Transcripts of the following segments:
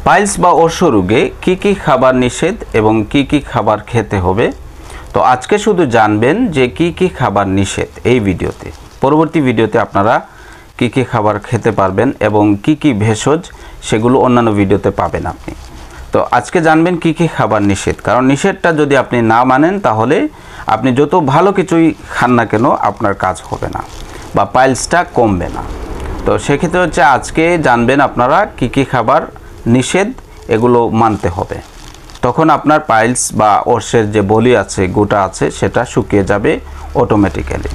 Piles বা অর্শ রোগে কী কী খাবার নিষেধ এবং কী কী খাবার খেতে হবে। তো আজকে শুধু জানবেন যে কী কী খাবার নিষেধ এই ভিডিওতে। পরবর্তী ভিডিওতে আপনারা কী কী খাবার খেতে পারবেন এবং কী কী ভেষজ সেগুলো অন্যান্য ভিডিওতে পাবেন আপনি। তো আজকে জানবেন কী কী খাবার নিষেধ, কারণ নিষেধটা যদি আপনি না মানেন তাহলে আপনি যত ভালো কিছুই খান না কেন আপনার কাজ হবে না বা পাইলসটা কমবে না। তো সেক্ষেত্রে হচ্ছে আজকে জানবেন আপনারা কী কী খাবার নিষেধ এগুলো মানতে হবে, তখন আপনার পাইলস বা অর্শের যে বলি আছে গোটা আছে সেটা শুকিয়ে যাবে অটোমেটিক্যালি।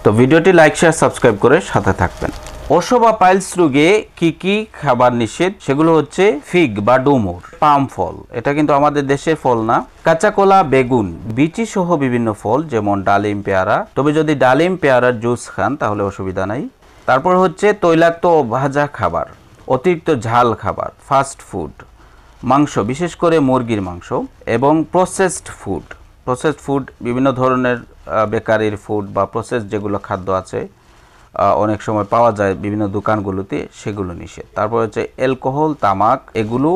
তো ভিডিওটি লাইক শেয়ার সাবস্ক্রাইব করে সাথে থাকবেন। অর্শ বা পাইলস রোগে কি কি খাবার নিষেধ সেগুলো হচ্ছে ফিগ বা ডুমুর, পাম ফল, এটা কিন্তু আমাদের দেশের ফল না, কাঁচা কলা, বেগুন, বিচি সহ বিভিন্ন ফল যেমন ডালিম, পেয়ারা, তবে যদি ডালিম পেয়ারার জুস খান তাহলে অসুবিধা নাই। তারপর হচ্ছে তৈলাক্ত ও ভাজা খাবার, অতিরিক্ত ঝাল খাবার, ফাস্ট ফুড, মাংস বিশেষ করে মুরগির মাংস এবং প্রসেসড ফুড বিভিন্ন ধরনের বেকারির ফুড বা প্রসেস যেগুলো খাদ্য আছে অনেক সময় পাওয়া যায় বিভিন্ন দোকানগুলোতে, সেগুলো নিষেধ। তারপর হচ্ছে অ্যালকোহল, তামাক, এগুলো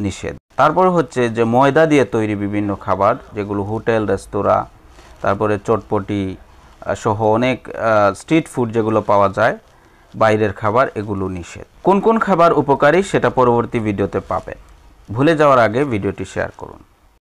নিষেধ। তারপর হচ্ছে যে ময়দা দিয়ে তৈরি বিভিন্ন খাবার যেগুলো হোটেল, রেস্তোরাঁ, তারপরে চটপটি সহ অনেক স্ট্রিট ফুড যেগুলো পাওয়া যায় বাইরের খাবার, এগুলো নিষেধ। কোন কোন খাবার উপকারী সেটা পরবর্তী ভিডিওতে পাবেন। ভুলে যাওয়ার আগে ভিডিওটি শেয়ার করুন।